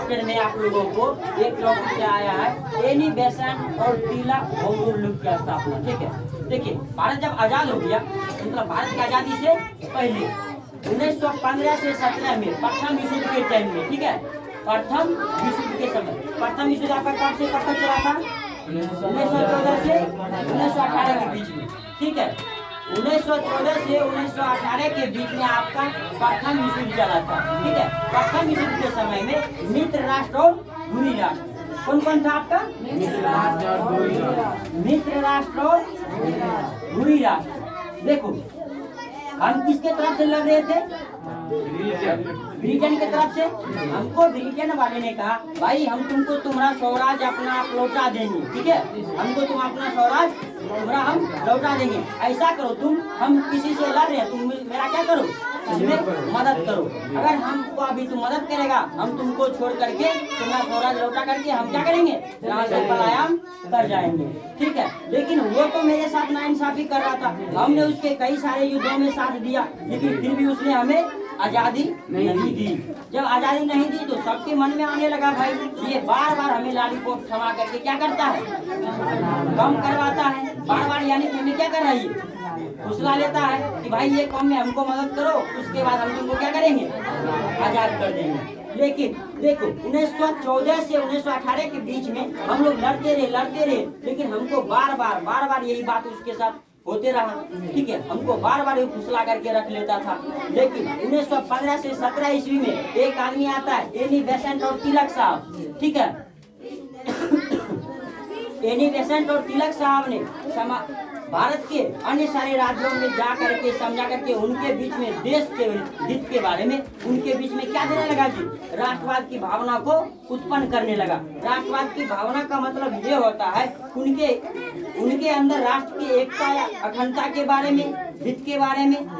महाराष्ट्र में आप लोगों को एक टॉपिक क्या आया है, एनी बेसेंट और तिलक बहादुर लोग की स्थापना। ठीक है, देखिए भारत जब आजाद हो गया, मतलब भारत की आजादी से पहले 1915 से 17 में प्रथम विश्व युद्ध के टाइम में, ठीक है, प्रथम विश्व युद्ध के समय, प्रथम विश्व युद्ध आपका कब से कब तक चला था? 1914 से 1918 के बीच में। ठीक है, 1914 से 1918 के बीच में आपका प्रथम विश्व युद्ध चला था। ठीक है, प्रथम विश्व युद्ध के समय में मित्र राष्ट्र और धुरी राष्ट्र, कौन कौन था आपका? मित्र राष्ट्र और धुरी राष्ट्र। देखो हम किसके तरफ से लड़ रहे थे? ब्रिटेन की तरफ से। हमको ब्रिटेन वाले ने कहा भाई हम तुमको तुम्हारा स्वराज अपना आप लौटा देंगे। ठीक है, हमको तुम अपना स्वराज तुम्हारा हम लौटा देंगे। ऐसा करो तुम, हम किसी से लड़ रहे हैं, तुम मेरा क्या करो, इसमें मदद करो। अगर हमको अभी तुम मदद करेगा, हम तुमको छोड़ करके तुम्हारा स्वराज लौटा करके हम क्या करेंगे, यहाँ से पलायन कर जाएंगे। ठीक है, लेकिन वो तो मेरे साथ नाइंसाफी कर रहा था। हमने उसके कई सारे युद्धों में साथ दिया, लेकिन फिर भी उसने हमें आजादी नहीं दी। जब आजादी नहीं दी तो सबके मन में आने लगा भाई ये बार बार हमें लॉलीपॉप थमा करके क्या करता है, कम करवाता है बार बार, यानी कि हमें क्या कर रही है, फुसला लेता है कि भाई ये कम में हमको मदद करो, उसके बाद हम तुमको क्या करेंगे, आजाद कर देंगे। लेकिन देखो 1914 से 1918 के बीच में हम लोग लड़ते रहे, लेकिन हमको बार बार यही बात उसके साथ होते रहा। ठीक है, हमको बार बार फुसला करके रख लेता था। लेकिन 1915 से 17 ईस्वी में एक आदमी आता है, एनी बेसेंट और तिलक साहब। ठीक है, एनी बेसेंट और तिलक साहब ने भारत के अन्य सारे राज्यों में जा करके समझा करके उनके बीच में देश के हित के बारे में उनके बीच में क्या देने लगा जी, राष्ट्रवाद की भावना को उत्पन्न करने लगा। राष्ट्रवाद की भावना का मतलब ये होता है उनके अंदर राष्ट्र की एकता या अखंडता के बारे में, हित के बारे में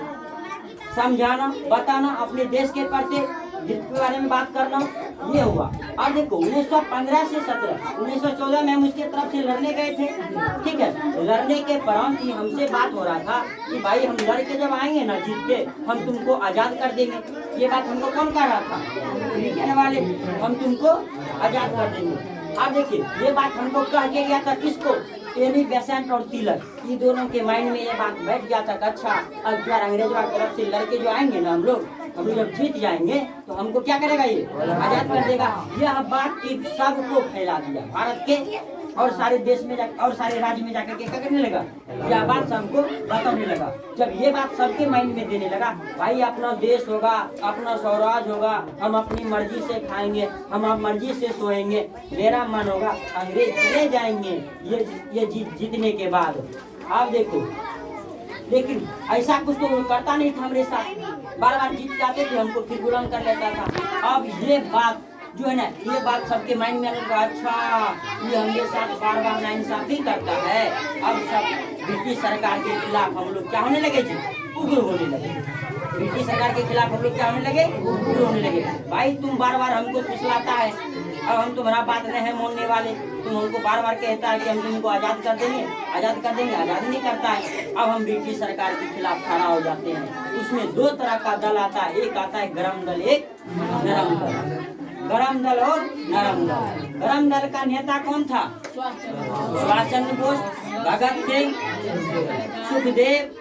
समझाना, बताना, अपने देश के प्रति हित के बारे में बात करना, ये हुआ। और देखो 1915 से 17, 1914 में हम उसके तरफ से लड़ने गए थे। ठीक है, लड़ने के उपरांत ही हमसे बात हो रहा था कि भाई हम लड़ के जब आएंगे ना जीत के, हम तुमको आजाद कर देंगे। ये बात हमको कौन कह रहा था? ब्रिटेन वाले, हम तुमको आजाद कर देंगे। अब देखिए ये बात हमको कह के गया था किसको, एनी बेसेंट और तिलक, ये दोनों के माइंड में ये बात बैठ गया था कि अच्छा अब यार अंग्रेजों की तरफ से लड़के जो आएंगे ना हम लोग जब जीत जाएंगे तो हमको क्या करेगा, ये आजाद कर देगा। यह बात की सबको फैला दिया, भारत के और सारे देश में और सारे राज्य में जाकर के क्या करने लगा, यह बात सबको बताने लगा। जब ये बात सबके माइंड में देने लगा, भाई अपना देश होगा, अपना स्वराज होगा, हम अपनी मर्जी से खाएंगे, हम मर्जी से सोएंगे, मेरा मन होगा, अंग्रेज चले जाएंगे ये जीतने के बाद। आप देखो, लेकिन ऐसा कुछ तो करता नहीं था हमारे साथ, बार बार जीत जाते थे, हमको फिर गुलाम कर लेता था। अब ये बात जो है ना, ये बात सबके माइंड में आने लगा, अच्छा ये हमारे साथ बार बार नाइंसाफी करता है। अब सब ब्रिटिश सरकार के खिलाफ हम लोग क्या होने लगे जी, उग्र होने लगे। ब्रिटिश सरकार के खिलाफ हम लोग क्या होने लगे, उग्र होने लगे। भाई तुम बार बार हमको फुसलाता है, अब हम तुम्हारा बात नहीं मानने वाले, तुम हमको बार बार कहता है कि हम तुमको आजाद कर देंगे, आजाद नहीं करता है। अब हम ब्रिटिश सरकार के खिलाफ खड़ा हो जाते हैं। उसमें दो तरह का दल आता है, एक आता है गरम दल, एक नरम दल। गरम दल और नरम दल। गरम दल का नेता कौन था? सुभाष चंद्र बोस, भगत सिंह, सुखदेव,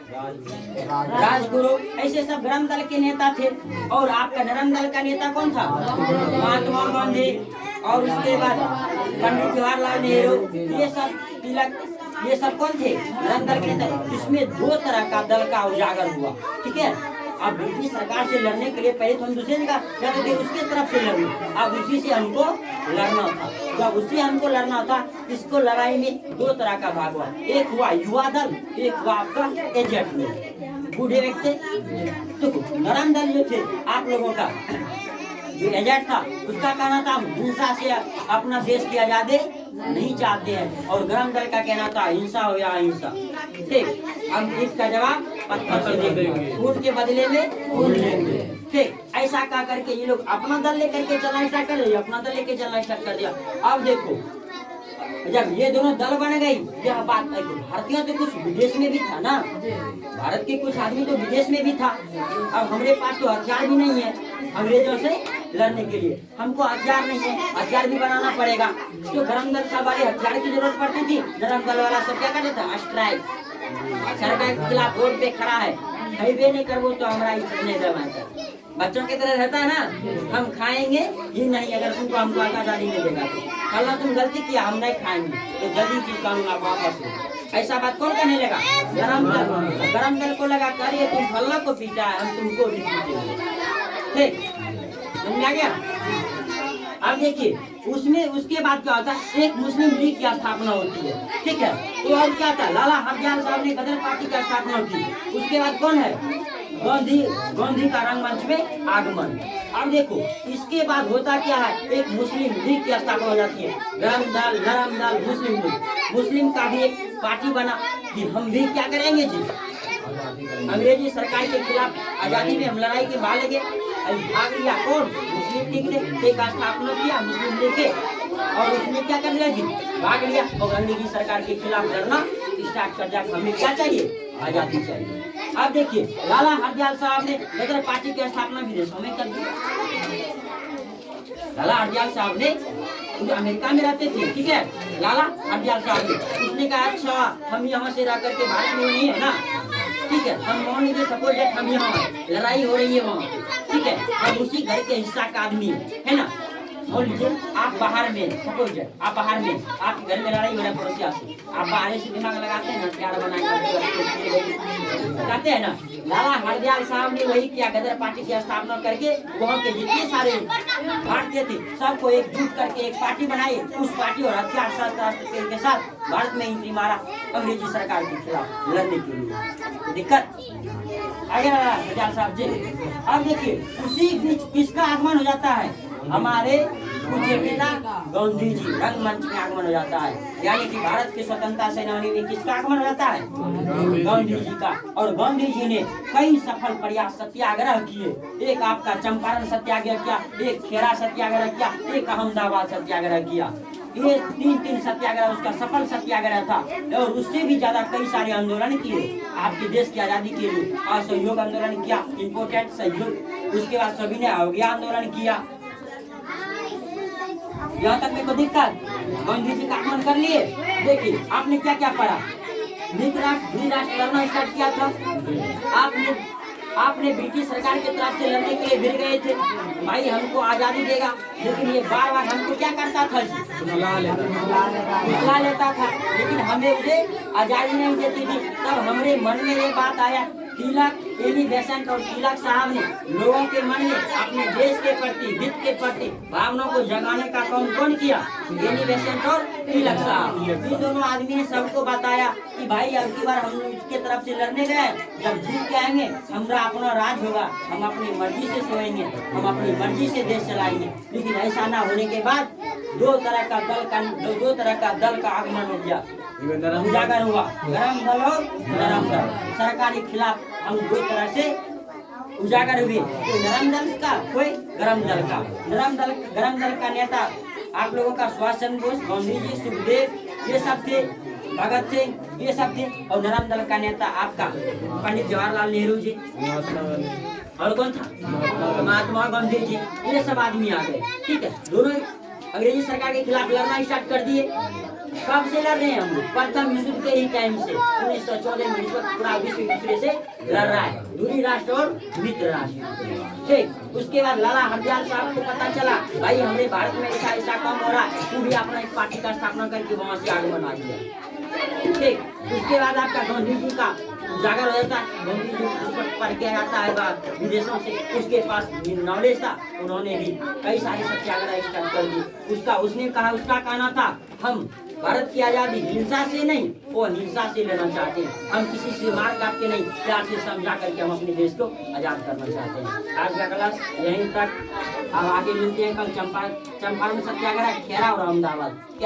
राजगुरु, ऐसे सब गरम दल के नेता थे। और आपका नरम दल का नेता कौन था? महात्मा गांधी, और उसके बाद पंडित जवाहरलाल नेहरू, ये सब तिलक, ये सब कौन थे? नरम दल के नेता। इसमें दो तरह का दल का उजागर हुआ। ठीक है, अब ब्रिटिश सरकार से लड़ने के लिए पहले तो हम दूसरे जगह जाते थे, उसके तरफ से लड़ने, अब उसी से हमको लड़ना था। जब उससे हमको लड़ना था, इसको लड़ाई में दो तरह का भाग हुआ, एक हुआ युवा दल, एक हुआ आपका एजेंट में बूढ़े व्यक्ति। तो नरम दल जो थे आप लोगों का, जो एजेंट था उसका कहना था हम हिंसा से अपना देश की आजादी नहीं चाहते हैं, और गरम दल का कहना था हिंसा हो या अहिंसा। ठीक, हम इसका जवाब पत्थर से देंगे, खून के बदले में खून लेंगे। ठीक, ऐसा कह करके ये लोग अपना दल लेकर के चलना स्टार्ट कर दिया, अपना दल लेके चलना स्टार्ट कर दिया। अब देखो जब ये दोनों दल बन गई, यह बात भारतीयों तो कुछ विदेश में भी था ना, भारत के कुछ आदमी तो विदेश में भी था। अब हमारे पास तो हथियार भी नहीं है अंग्रेजों से लड़ने के लिए, हमको हथियार नहीं है, हथियार भी बनाना पड़ेगा। तो गरम दल सब वाले हथियार की जरूरत पड़ती थी। गरम दल वाला सब क्या करते थे, स्ट्राइक, सरकार के खिलाफ रोड पे खड़ा है, हाईवे नहीं करवो तो हमारा इज्जत नहीं दबाएगा। बच्चों की तरह रहता है ना, हम खाएंगे ही नहीं अगर तुमको हमको आजादी नहीं देगा तो। कल तुम गलती किया, हम नहीं खाएंगे तो जल्दी चीज कानून आप वापस लो। ऐसा बात कौन करने लगा, गरम दल को लगा करिए तुम फल्ला को पीटा है, हम तुमको भी पीटेंगे। ठीक समझा गया। अब देखिए उसमें उसके बाद क्या होता है, एक मुस्लिम लीग की स्थापना होती है, ठीक है। तो और क्या था, लाला हरदयाल साहब ने गदर पार्टी की स्थापना की। उसके बाद कौन है, गांधी का रंगमंच में आगमन। अब देखो इसके बाद होता क्या है, एक मुस्लिम लीग की स्थापना हो जाती है, गरम दल, नरम दल, मुस्लिम लीग। मुस्लिम का भी एक पार्टी बना कि हम भी क्या करेंगे जी, अंग्रेजी सरकार के खिलाफ आजादी में हम लड़ाई के भागेंगे। भाग लिया कौन, मुस्लिम लीग ने एक स्थापना किया मुस्लिम लीग के, और उसने क्या कर लिया जी, भाग लिया और अंग्रेजी सरकार के खिलाफ लड़ना स्टार्ट कर दिया। हमें क्या चाहिए, आजादी चाहिए। अब देखिए लाला हरदयाल साहब ने गदर पार्टी की स्थापना विदेशों में कर दी। लाला हरदयाल साहब ने अमेरिका में रहते थे, ठीक है, लाला हरदयाल साहब ने, उसने कहा अच्छा हम यहाँ से रह करके भारत में नहीं है ना, ठीक है, हम मान लीजिए सपोज डेट हम यहाँ लड़ाई हो रही है वहाँ, ठीक है, हम उसी घर के हिस्सा का आदमी है ना। मान लीजिए आप बाहर में, सपोज आप बाहर में, आपके घर में लड़ाई हो रहा है पड़ोसिया से, आप बाहर से दिमाग लगाते हैं ना, हथियार बनाते हैं ना। लाला हरदयाल साहब ने वही किया, गदर पार्टी की स्थापना करके वहाँ के जितने सारे भारतीय थे सबको एकजुट करके एक पार्टी बनाई। उस पार्टी और हथियार शस्त्र के साथ भारत में एंट्री मारा अंग्रेजी सरकार के खिलाफ लड़ने के लिए। दिक्कत आगे हरदयाल साहब जी। अब देखिए उसी बीच किसका आगमन हो जाता है, हमारे पूज्य पिता गांधी जी रंगमंच में आगमन हो जाता है। यानी कि भारत के स्वतंत्रता सेनानी में किसका आगमन हो जाता है, गांधी जी का। और गांधी जी ने कई सफल प्रयास सत्याग्रह किए, एक आपका चंपारण सत्याग्रह किया, एक खेरा सत्याग्रह किया, एक अहमदाबाद सत्याग्रह किया। ये तीन सत्याग्रह उसका सफल सत्याग्रह था। और उससे भी ज्यादा कई सारे आंदोलन किए आपके देश की आजादी के लिए, और सहयोग आंदोलन किया, इम्पोर्टेंट सहयोग। उसके बाद सभी ने अवज्ञा आंदोलन किया। यहाँ तक मेरे को दिक्कत, गांधी जी का आगमन कर लिए। देखिए आपने क्या क्या पढ़ा, राष्ट्र लड़ना स्टार्ट किया था। आपने ब्रिटिश सरकार की तरफ से लड़ने के लिए भिड़ गए थे, भाई हमको आजादी देगा, लेकिन ये बार बार हमको क्या करता था, फुसला लेता था, लेकिन हमें उसे आजादी नहीं देती थी। तब हमारे मन में ये बात आया, तिलक बेसेंट और तिलक साहब ने लोगों के मन में अपने देश के प्रति, हित के प्रति भावनाओं को जगाने का काम कौन किया, बेसेंट और तिलक साहब। इन दोनों आदमी ने सबको बताया कि भाई अब की बार हम उसके तरफ से लड़ने गए, जब जीत के आएंगे हमारा अपना राज होगा, हम अपनी मर्जी से सोएंगे, हम अपनी मर्जी से देश चलाएंगे। लेकिन ऐसा ना होने के बाद दो तरह का दल का आगमन हो गया, उजागर हुआ, गरम दल और नरम दल। सरकार के खिलाफ हम दो तरह से उजागर हुए, कोई नरम दल का, कोई गरम दल का। गरम दल का नेता आप लोगों का सुभाष चंद्र बोस, गांधी जी, सुखदेव, ये सब थे, भगत सिंह, ये सब थे। और नरम दल का नेता आपका पंडित जवाहरलाल नेहरू जी, और कौन था, महात्मा गांधी जी। ये सब आदमी आ गए, ठीक है। दोनों अंग्रेजी सरकार के खिलाफ लड़ना स्टार्ट कर दिए। कब से लड़ रहे हैं हम लोग, प्रथम विश्व के ही टाइम से, 1914 में पूरा विश्व एक दूसरे से लड़ रहा है, दूरी राष्ट्र और मित्र राष्ट्र, ठीक। उसके बाद लाला हरदयाल साहब को पता चला भाई हमारे भारत में ऐसा काम हो रहा है, वो भी अपना एक पार्टी का स्थापना करके वहाँ से आगमन आ गया, ठीक। उसके बाद आपका गांधी जी का उजागर हो जाता है, गांधी जी पढ़ के आता है बात विदेशों से, उसके पास नॉलेज था, उन्होंने भी कई सारे सत्याग्रह स्टार्ट कर दिए। उसने कहा, उसका कहना था हम भारत की आजादी हिंसा से नहीं, वो हिंसा से लेना चाहते हैं, हम किसी से मार काट के नहीं, प्यार से समझा करके हम अपने देश को आजाद करना चाहते हैं। आज का क्लास यहीं तक, अब आगे मिलते हैं कल चंपारण सत्याग्रह, खेरा और अहमदाबाद।